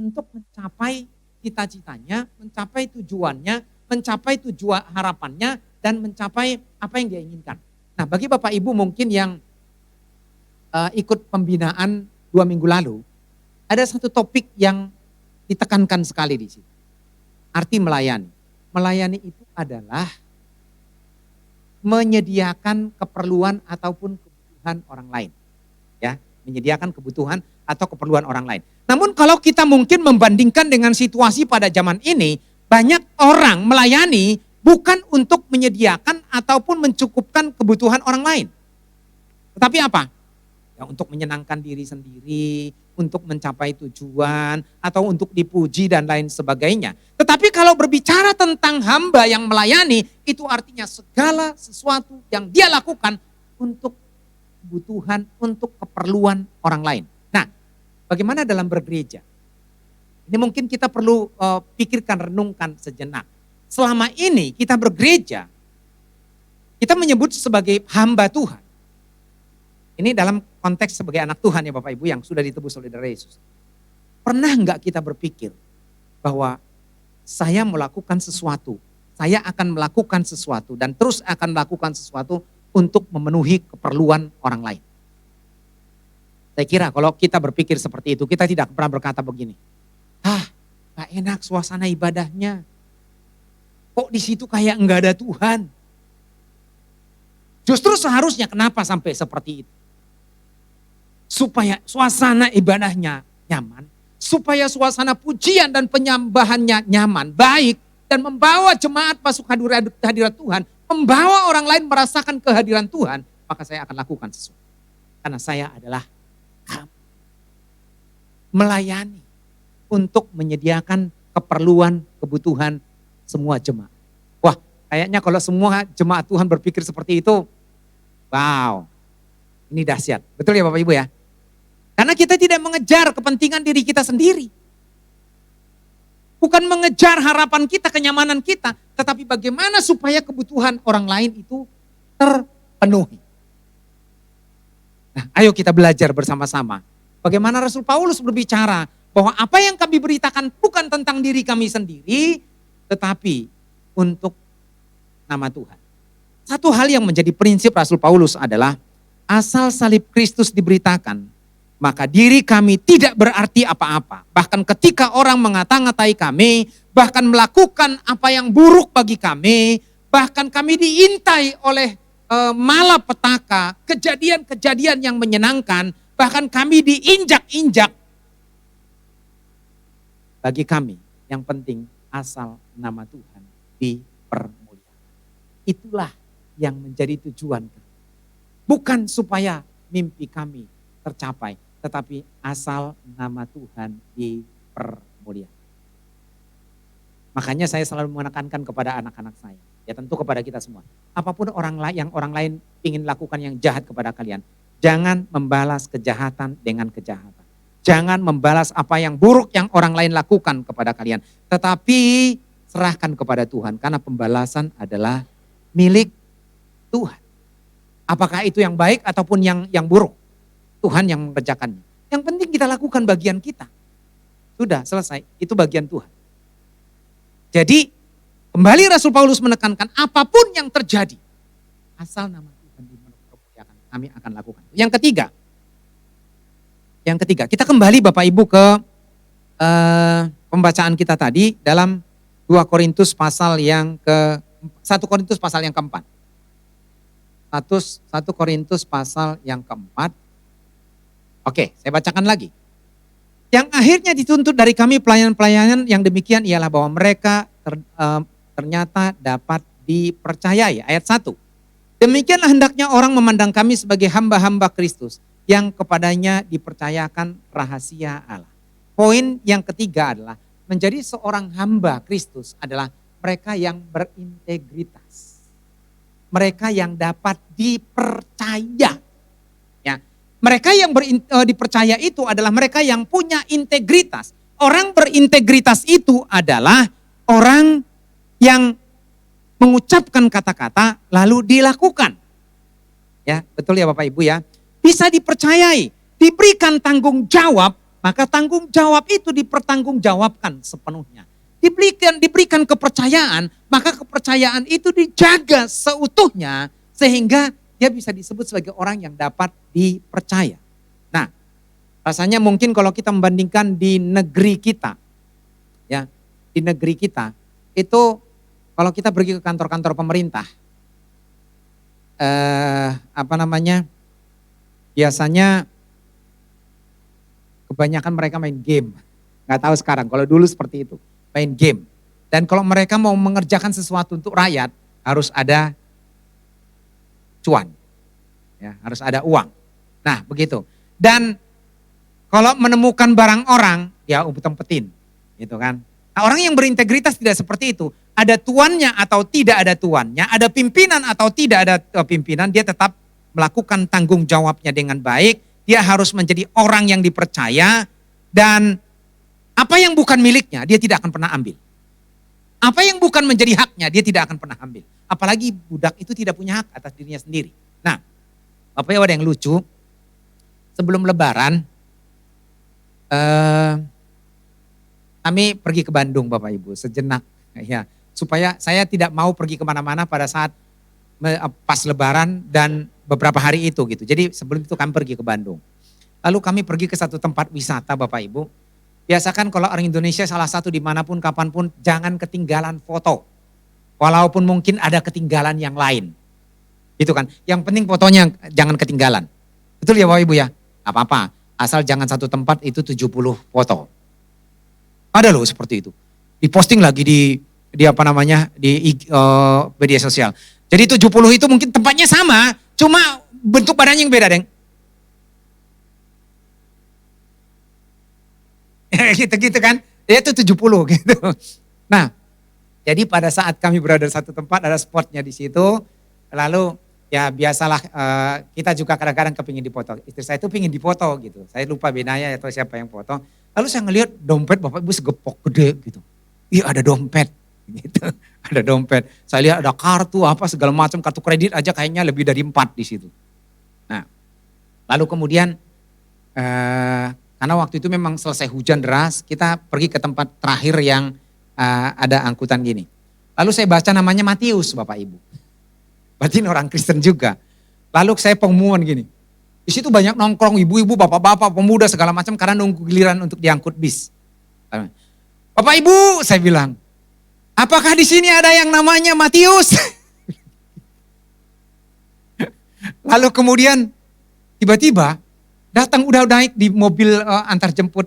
untuk mencapai cita-citanya, mencapai tujuannya, mencapai tujuan harapannya, dan mencapai apa yang dia inginkan. Nah, bagi Bapak Ibu mungkin yang ikut pembinaan 2 minggu lalu, ada satu topik yang ditekankan sekali di situ. Arti melayani. Melayani itu adalah menyediakan keperluan ataupun kebutuhan orang lain. Ya, menyediakan kebutuhan atau keperluan orang lain. Namun kalau kita mungkin membandingkan dengan situasi pada zaman ini, banyak orang melayani bukan untuk menyediakan ataupun mencukupkan kebutuhan orang lain. Tetapi apa? Ya, untuk menyenangkan diri sendiri, untuk mencapai tujuan, atau untuk dipuji dan lain sebagainya. Tetapi kalau berbicara tentang hamba yang melayani, itu artinya segala sesuatu yang dia lakukan untuk kebutuhan, untuk keperluan orang lain. Nah, bagaimana dalam bergereja? Ini mungkin kita perlu pikirkan, renungkan sejenak. Selama ini kita bergereja, kita menyebut sebagai hamba Tuhan. Ini dalam konteks sebagai anak Tuhan ya Bapak Ibu yang sudah ditebus oleh darah Yesus. Pernah enggak kita berpikir bahwa saya melakukan sesuatu, saya akan melakukan sesuatu dan terus akan melakukan sesuatu untuk memenuhi keperluan orang lain. Saya kira kalau kita berpikir seperti itu, kita tidak pernah berkata begini, gak enak suasana ibadahnya. Kok di situ kayak enggak ada Tuhan? Justru seharusnya kenapa sampai seperti itu? Supaya suasana ibadahnya nyaman, supaya suasana pujian dan penyembahannya nyaman, baik, dan membawa jemaat masuk kehadirat Tuhan, membawa orang lain merasakan kehadiran Tuhan, maka saya akan lakukan sesuatu. Karena saya adalah melayani untuk menyediakan keperluan, kebutuhan semua jemaat. Wah, kayaknya kalau semua jemaat Tuhan berpikir seperti itu, wow, ini dahsyat. Betul ya Bapak Ibu ya? Karena kita tidak mengejar kepentingan diri kita sendiri. Bukan mengejar harapan kita, kenyamanan kita. Tetapi bagaimana supaya kebutuhan orang lain itu terpenuhi. Nah, ayo kita belajar bersama-sama. Bagaimana Rasul Paulus berbicara bahwa apa yang kami beritakan bukan tentang diri kami sendiri. Tetapi untuk nama Tuhan. Satu hal yang menjadi prinsip Rasul Paulus adalah asal salib Kristus diberitakan, maka diri kami tidak berarti apa-apa. Bahkan ketika orang ngata-ngatai kami, bahkan melakukan apa yang buruk bagi kami, bahkan kami diintai oleh malapetaka, kejadian-kejadian yang menyenangkan, bahkan kami diinjak-injak. Bagi kami yang penting asal nama Tuhan dipermuliakan. Itulah yang menjadi tujuan kami. Bukan supaya mimpi kami tercapai, tetapi asal nama Tuhan dipermuliakan. Makanya saya selalu menekankan kepada anak-anak saya, ya tentu kepada kita semua. Apapun orang lain ingin lakukan yang jahat kepada kalian, jangan membalas kejahatan dengan kejahatan. Jangan membalas apa yang buruk yang orang lain lakukan kepada kalian. Tetapi serahkan kepada Tuhan, karena pembalasan adalah milik Tuhan. Apakah itu yang baik ataupun yang buruk, Tuhan yang mengerjakannya. Yang penting kita lakukan bagian kita. Sudah selesai, itu bagian Tuhan. Jadi kembali Rasul Paulus menekankan apapun yang terjadi, asal nama Tuhan dipermuliakan, kami akan lakukan. Yang ketiga, kita kembali Bapak Ibu ke pembacaan kita tadi dalam 1 Korintus pasal yang keempat. 1 Korintus pasal yang keempat. Oke, saya bacakan lagi. Yang akhirnya dituntut dari kami pelayanan-pelayanan yang demikian ialah bahwa mereka ternyata dapat dipercayai. Ayat 1. Demikianlah hendaknya orang memandang kami sebagai hamba-hamba Kristus yang kepadanya dipercayakan rahasia Allah. Poin yang ketiga adalah menjadi seorang hamba Kristus adalah mereka yang berintegritas. Mereka yang dapat dipercaya. Ya. Mereka yang dipercaya itu adalah mereka yang punya integritas. Orang berintegritas itu adalah orang yang mengucapkan kata-kata lalu dilakukan. Ya, betul ya Bapak Ibu ya. Bisa dipercayai, diberikan tanggung jawab, maka tanggung jawab itu dipertanggungjawabkan sepenuhnya. Diberikan kepercayaan, maka kepercayaan itu dijaga seutuhnya sehingga dia bisa disebut sebagai orang yang dapat dipercaya. Nah, rasanya mungkin kalau kita membandingkan di negeri kita, ya, di negeri kita itu kalau kita pergi ke kantor-kantor pemerintah, biasanya kebanyakan mereka main game. Nggak tahu sekarang, kalau dulu seperti itu, main game. Dan kalau mereka mau mengerjakan sesuatu untuk rakyat, harus ada cuan. Ya, harus ada uang. Nah begitu. Dan kalau menemukan barang orang, ya umpet-umpetin gitu kan. Nah, orang yang berintegritas tidak seperti itu. Ada tuannya atau tidak ada tuannya, ada pimpinan atau tidak ada pimpinan, dia tetap melakukan tanggung jawabnya dengan baik. Dia harus menjadi orang yang dipercaya dan apa yang bukan miliknya dia tidak akan pernah ambil. Apa yang bukan menjadi haknya dia tidak akan pernah ambil. Apalagi budak itu tidak punya hak atas dirinya sendiri. Nah, Bapak Ibu ada yang lucu. Sebelum Lebaran, kami pergi ke Bandung Bapak Ibu sejenak. Ya, supaya saya tidak mau pergi kemana-mana pada saat pas Lebaran dan beberapa hari itu gitu. Jadi sebelum itu kami pergi ke Bandung. Lalu kami pergi ke satu tempat wisata Bapak Ibu. Biasakan kalau orang Indonesia salah satu dimanapun kapanpun jangan ketinggalan foto. Walaupun mungkin ada ketinggalan yang lain. Gitu kan. Yang penting fotonya jangan ketinggalan. Betul ya Bapak Ibu ya? Apa-apa. Asal jangan satu tempat itu 70 foto. Ada loh seperti itu. Diposting lagi di apa namanya di media sosial. Jadi 70 itu mungkin tempatnya sama. Cuma bentuk badannya yang beda, Deng. Gitu-gitu kan. Dia itu 70 gitu. Nah, jadi pada saat kami berada di satu tempat ada spotnya di situ. Lalu ya biasalah kita juga kadang-kadang kepingin dipoto. Istri saya itu pingin dipoto gitu. Saya lupa Benaya atau siapa yang foto. Lalu saya ngelihat dompet Bapak Ibu segepok gede gitu. Iya ada dompet gitu. Ada dompet. Saya lihat ada kartu apa segala macam. Kartu kredit aja kayaknya lebih dari 4 di situ. Nah, lalu kemudian karena waktu itu memang selesai hujan deras, kita pergi ke tempat terakhir yang ada angkutan gini. Lalu saya baca namanya Matius Bapak Ibu. Berarti ini orang Kristen juga. Lalu saya pengumuman gini. Di situ banyak nongkrong ibu-ibu, bapak-bapak, pemuda segala macam karena nunggu giliran untuk diangkut bis. Bapak Ibu, saya bilang, apakah di sini ada yang namanya Matius? Lalu kemudian tiba-tiba datang udah naik di mobil antar jemput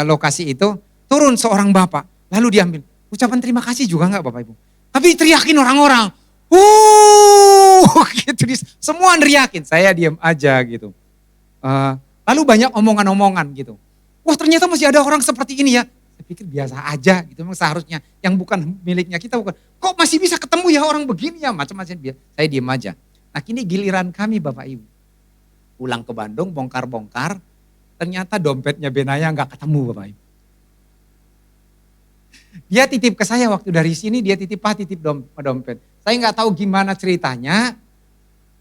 lokasi itu, turun seorang bapak, lalu diambil. Ucapan terima kasih juga enggak Bapak Ibu? Tapi teriakin orang-orang, gitu, semua neriakin, saya diam aja gitu. Lalu banyak omongan-omongan gitu. Wah ternyata masih ada orang seperti ini ya. Saya pikir biasa aja gitu, memang seharusnya yang bukan miliknya kita bukan. Kok masih bisa ketemu ya orang begini ya, macam-macam. Saya diam aja. Nah kini giliran kami Bapak Ibu. Pulang ke Bandung, bongkar-bongkar, ternyata dompetnya Benaya nggak ketemu Bapak Ibu. Dia titip ke saya waktu dari sini, dia titip dompet. Saya nggak tahu gimana ceritanya,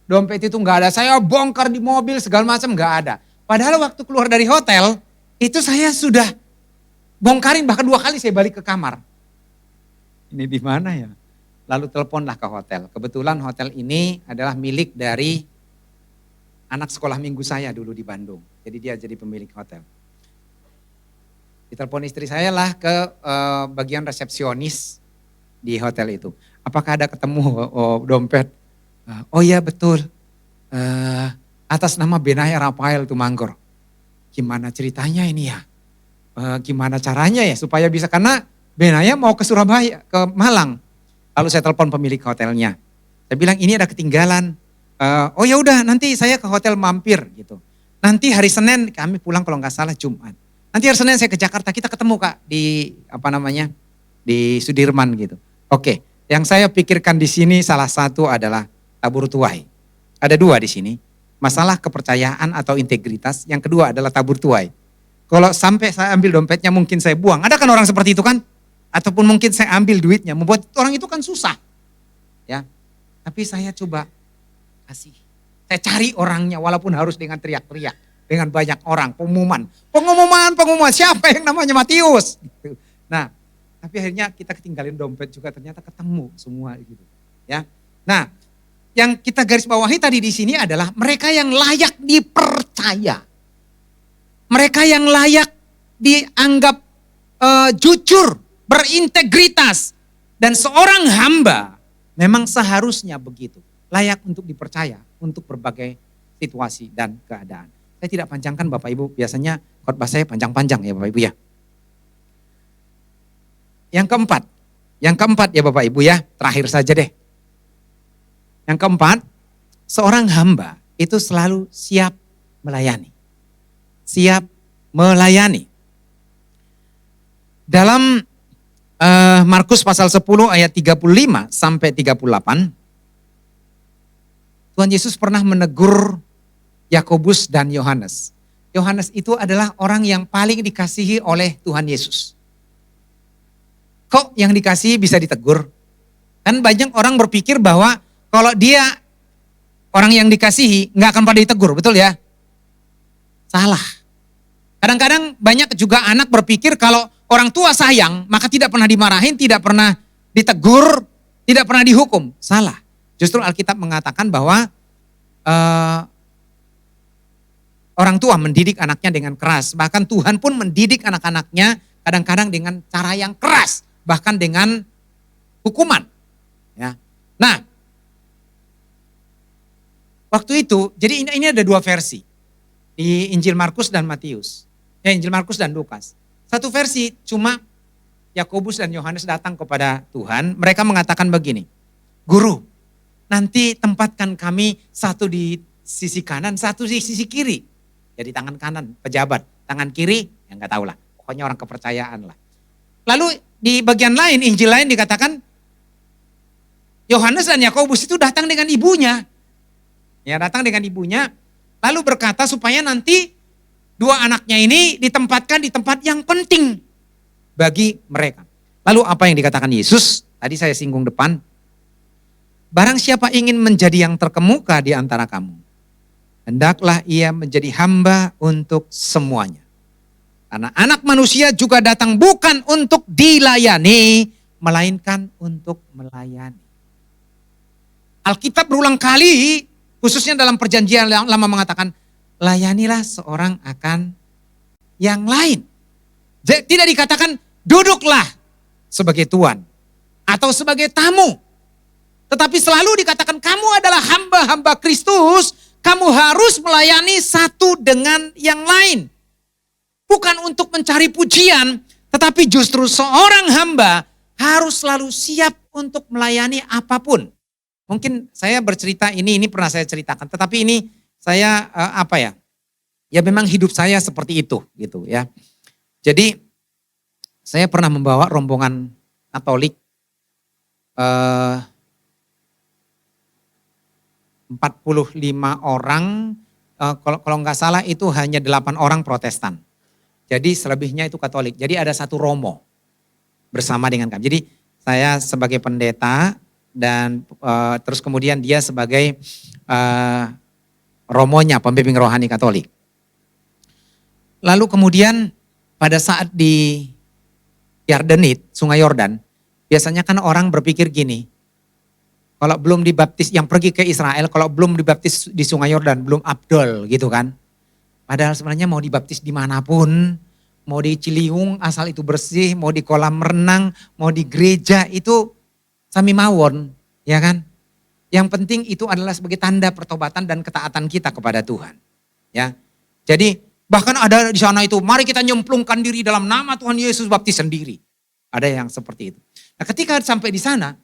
dompet itu nggak ada. Saya bongkar di mobil segala macam nggak ada. Padahal waktu keluar dari hotel, itu saya sudah bongkarin, bahkan 2 kali saya balik ke kamar. Ini di mana ya? Lalu teleponlah ke hotel. Kebetulan hotel ini adalah milik dari anak sekolah minggu saya dulu di Bandung. Jadi dia jadi pemilik hotel. Ditelepon istri saya lah ke bagian resepsionis di hotel itu. Apakah ada ketemu dompet? Oh iya betul. Atas nama Benaya Rafael Tumanggor. Gimana ceritanya ini ya? Gimana caranya ya supaya bisa, karena Benaya mau ke Surabaya, ke Malang. Lalu saya telepon pemilik hotelnya. Saya bilang ini ada ketinggalan. Oh ya udah nanti saya ke hotel mampir gitu. Nanti hari Senin kami pulang kalau nggak salah Jumat. Nanti hari Senin saya ke Jakarta, kita ketemu Kak di di Sudirman gitu. Oke, yang saya pikirkan di sini salah satu adalah tabur tuai. Ada 2 di sini. Masalah kepercayaan atau integritas. Yang kedua adalah tabur tuai. Kalau sampai saya ambil dompetnya mungkin saya buang. Ada kan orang seperti itu kan? Ataupun mungkin saya ambil duitnya. Membuat orang itu kan susah. Ya, tapi saya coba kasih. Saya cari orangnya walaupun harus dengan teriak-teriak. Dengan banyak orang, pengumuman. Siapa yang namanya Matius? Gitu. Nah, tapi akhirnya kita ketinggalin dompet juga, ternyata ketemu semua gitu. Ya. Nah, yang kita garis bawahi tadi di sini adalah mereka yang layak dipercaya. Mereka yang layak dianggap jujur, berintegritas. Dan seorang hamba memang seharusnya begitu. Layak untuk dipercaya untuk berbagai situasi dan keadaan. Saya tidak panjangkan Bapak Ibu, biasanya khotbah saya panjang-panjang ya Bapak Ibu ya. Yang keempat ya Bapak Ibu ya, terakhir saja deh. Yang keempat, seorang hamba itu selalu siap melayani. Siap melayani. Dalam Markus pasal 10 ayat 35 sampai 38, Tuhan Yesus pernah menegur Yakobus dan Yohanes. Yohanes itu adalah orang yang paling dikasihi oleh Tuhan Yesus. Kok yang dikasihi bisa ditegur? Kan banyak orang berpikir bahwa kalau dia orang yang dikasihi nggak akan pada ditegur, betul ya? Salah. Kadang-kadang banyak juga anak berpikir kalau orang tua sayang maka tidak pernah dimarahin, tidak pernah ditegur, tidak pernah dihukum. Salah. Justru Alkitab mengatakan bahwa orang tua mendidik anaknya dengan keras. Bahkan Tuhan pun mendidik anak-anaknya kadang-kadang dengan cara yang keras. Bahkan dengan hukuman. Ya. Nah, waktu itu, jadi ini ada dua versi. Di Injil Markus dan Matius. Injil Markus dan Lukas. Satu versi cuma Yakobus dan Yohanes datang kepada Tuhan. Mereka mengatakan begini, Guru, nanti tempatkan kami satu di sisi kanan, satu di sisi kiri. Jadi tangan kanan pejabat, tangan kiri ya nggak tahu lah. Pokoknya orang kepercayaan lah. Lalu di bagian lain, Injil lain dikatakan Yohanes dan Yakobus itu datang dengan ibunya. Ya, datang dengan ibunya, lalu berkata supaya nanti dua anaknya ini ditempatkan di tempat yang penting bagi mereka. Lalu apa yang dikatakan Yesus? Tadi saya singgung depan. Barang siapa ingin menjadi yang terkemuka di antara kamu, hendaklah ia menjadi hamba untuk semuanya. Karena anak manusia juga datang bukan untuk dilayani, melainkan untuk melayani. Alkitab berulang kali, khususnya dalam perjanjian lama mengatakan, layanilah seorang akan yang lain. Tidak dikatakan duduklah sebagai tuan atau sebagai tamu. Tetapi selalu dikatakan kamu adalah hamba-hamba Kristus, kamu harus melayani satu dengan yang lain. Bukan untuk mencari pujian, tetapi justru seorang hamba harus selalu siap untuk melayani apapun. Mungkin saya bercerita ini pernah saya ceritakan, tetapi ini saya ya memang hidup saya seperti itu gitu ya. Jadi saya pernah membawa rombongan Katolik 45 orang, kalau nggak salah itu hanya 8 orang Protestan. Jadi selebihnya itu Katolik. Jadi ada satu romo bersama dengan kami. Jadi saya sebagai pendeta dan terus kemudian dia sebagai romonya, pembimbing rohani Katolik. Lalu kemudian pada saat di Yardenit, Sungai Yordan, biasanya kan orang berpikir gini, kalau belum dibaptis, yang pergi ke Israel, kalau belum dibaptis di Sungai Yordan, belum abdol gitu kan. Padahal sebenarnya mau dibaptis dimanapun, mau di Ciliwung asal itu bersih, mau di kolam renang, mau di gereja itu sami mawon, ya kan. Yang penting itu adalah sebagai tanda pertobatan dan ketaatan kita kepada Tuhan. Ya, jadi bahkan ada di sana itu, mari kita nyemplungkan diri dalam nama Tuhan Yesus baptis sendiri. Ada yang seperti itu. Nah ketika sampai di sana,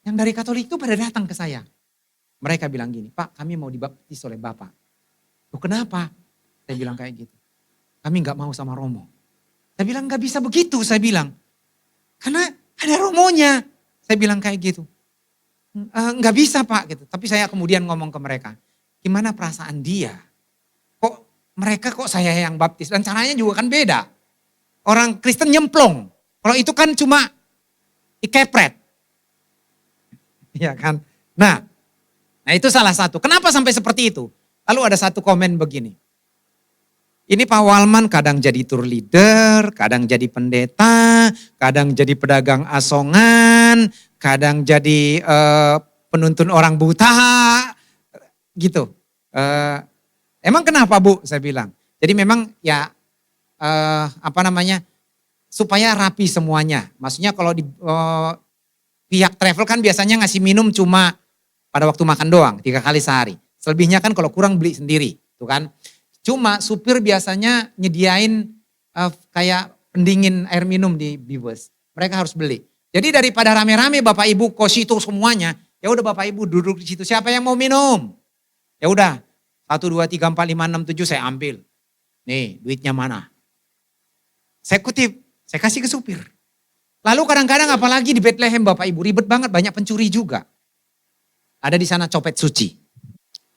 yang dari Katolik itu pada datang ke saya. Mereka bilang gini, Pak kami mau dibaptis oleh Bapak. Loh kenapa? Saya bilang kayak gitu. Kami gak mau sama Romo. Saya bilang gak bisa begitu, saya bilang. Karena ada Romonya. Saya bilang kayak gitu. Gak bisa Pak gitu. Tapi saya kemudian ngomong ke mereka. Gimana perasaan dia? Kok mereka kok saya yang baptis? Dan caranya juga kan beda. Orang Kristen nyemplung. Kalau itu kan cuma ikepret. Ya kan. Nah itu salah satu. Kenapa sampai seperti itu? Lalu ada satu komen begini. Ini Pak Walman kadang jadi tour leader, kadang jadi pendeta, kadang jadi pedagang asongan, kadang jadi penuntun orang buta, gitu. Emang kenapa Bu? Saya bilang. Jadi memang ya supaya rapi semuanya. Maksudnya kalau di pihak travel kan biasanya ngasih minum cuma pada waktu makan doang, 3 kali sehari. Selebihnya kan kalau kurang beli sendiri, tuh kan. Cuma supir biasanya nyediain kayak pendingin air minum di bus. Mereka harus beli. Jadi daripada rame-rame Bapak Ibu kos itu semuanya, ya udah Bapak Ibu duduk di situ. Siapa yang mau minum? Ya udah, 1, 2, 3, 4, 5, 6, 7 saya ambil. Nih duitnya mana? Saya kutip, saya kasih ke supir. Lalu kadang-kadang apalagi di Bethlehem Bapak Ibu, ribet banget, banyak pencuri juga. Ada di sana copet suci.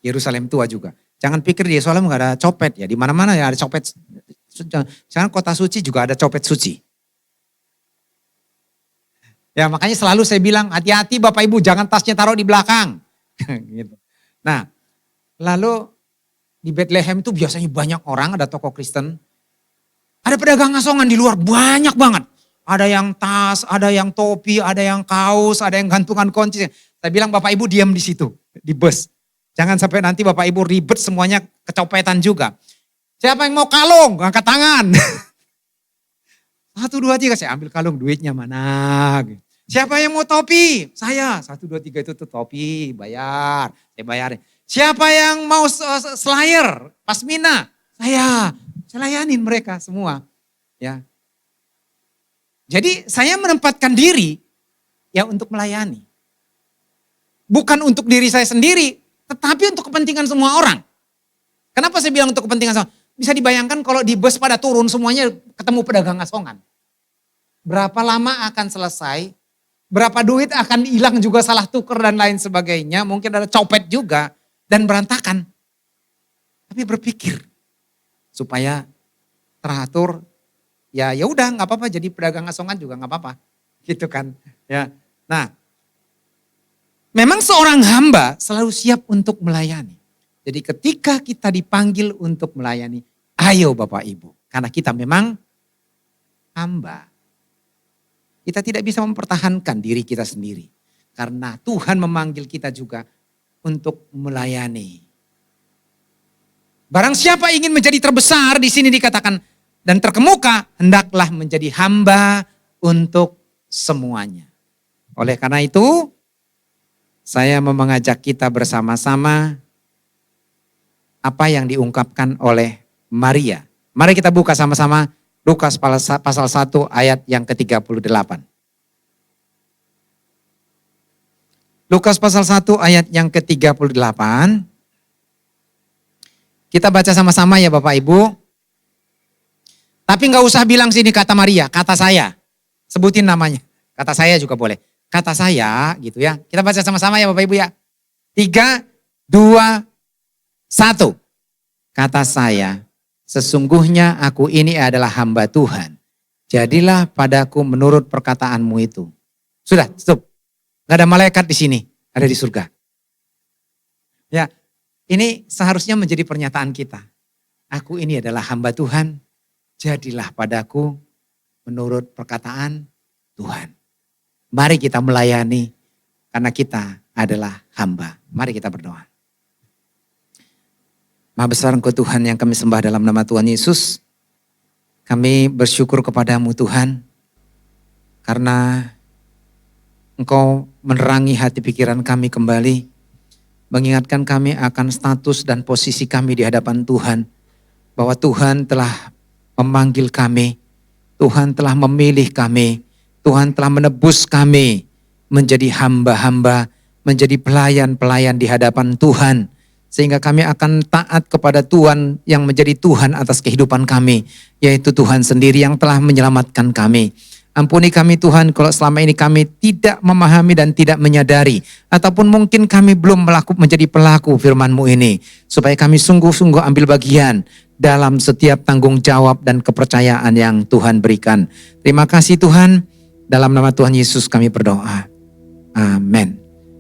Yerusalem tua juga. Jangan pikir di Yerusalem gak ada copet ya, di mana-mana ya ada copet. Sekarang kota suci juga ada copet suci. Ya makanya selalu saya bilang hati-hati Bapak Ibu, jangan tasnya taruh di belakang. Gitu. Nah, lalu di Bethlehem itu biasanya banyak orang, ada toko Kristen. Ada pedagang asongan di luar banyak banget. Ada yang tas, ada yang topi, ada yang kaos, ada yang gantungan kunci. Saya bilang Bapak Ibu diam di situ, di bus. Jangan sampai nanti Bapak Ibu ribet semuanya kecopetan juga. Siapa yang mau kalung? Angkat tangan. 1, 2, 3 saya ambil kalung, duitnya mana? Siapa yang mau topi? Saya. 1, 2, 3 itu tuh topi, bayar. Saya bayarin. Siapa yang mau slayer? Pasmina? Saya layanin mereka semua. Ya. Jadi saya menempatkan diri ya untuk melayani. Bukan untuk diri saya sendiri, tetapi untuk kepentingan semua orang. Kenapa saya bilang untuk kepentingan semua? Bisa dibayangkan kalau di bus pada turun semuanya ketemu pedagang asongan. Berapa lama akan selesai? Berapa duit akan hilang juga, salah tuker dan lain sebagainya. Mungkin ada copet juga dan berantakan. Tapi berpikir supaya teratur. Ya udah nggak apa-apa, jadi pedagang asongan juga nggak apa-apa, gitu kan? Ya, nah, memang seorang hamba selalu siap untuk melayani. Jadi ketika kita dipanggil untuk melayani, ayo Bapak Ibu, karena kita memang hamba. Kita tidak bisa mempertahankan diri kita sendiri, karena Tuhan memanggil kita juga untuk melayani. Barang siapa ingin menjadi terbesar, di sini dikatakan, dan terkemuka, hendaklah menjadi hamba untuk semuanya. Oleh karena itu, saya mau mengajak kita bersama-sama apa yang diungkapkan oleh Maria. Mari kita buka sama-sama Lukas pasal 1 ayat yang ke-38. Lukas pasal 1 ayat yang ke-38. Kita baca sama-sama ya Bapak Ibu. Tapi gak usah bilang sini kata Maria, kata saya. Sebutin namanya. Kata saya juga boleh. Kata saya gitu ya. Kita baca sama-sama ya Bapak Ibu ya. 3, 2, 1. Kata saya, sesungguhnya aku ini adalah hamba Tuhan. Jadilah padaku menurut perkataanmu itu. Sudah, stop. Gak ada malaikat di sini, ada di surga. Ya, ini seharusnya menjadi pernyataan kita. Aku ini adalah hamba Tuhan. Jadilah padaku menurut perkataan Tuhan. Mari kita melayani karena kita adalah hamba. Mari kita berdoa. Maha besar Engkau Tuhan yang kami sembah dalam nama Tuhan Yesus. Kami bersyukur kepadamu Tuhan. Karena Engkau menerangi hati pikiran kami kembali. Mengingatkan kami akan status dan posisi kami di hadapan Tuhan. Bahwa Tuhan telah memanggil kami, Tuhan telah memilih kami, Tuhan telah menebus kami menjadi hamba-hamba, menjadi pelayan-pelayan di hadapan Tuhan. Sehingga kami akan taat kepada Tuhan yang menjadi Tuhan atas kehidupan kami, yaitu Tuhan sendiri yang telah menyelamatkan kami. Ampuni kami Tuhan kalau selama ini kami tidak memahami dan tidak menyadari. Ataupun mungkin kami belum menjadi pelaku firman-Mu ini. Supaya kami sungguh-sungguh ambil bagian dalam setiap tanggung jawab dan kepercayaan yang Tuhan berikan. Terima kasih Tuhan, dalam nama Tuhan Yesus kami berdoa. Amin.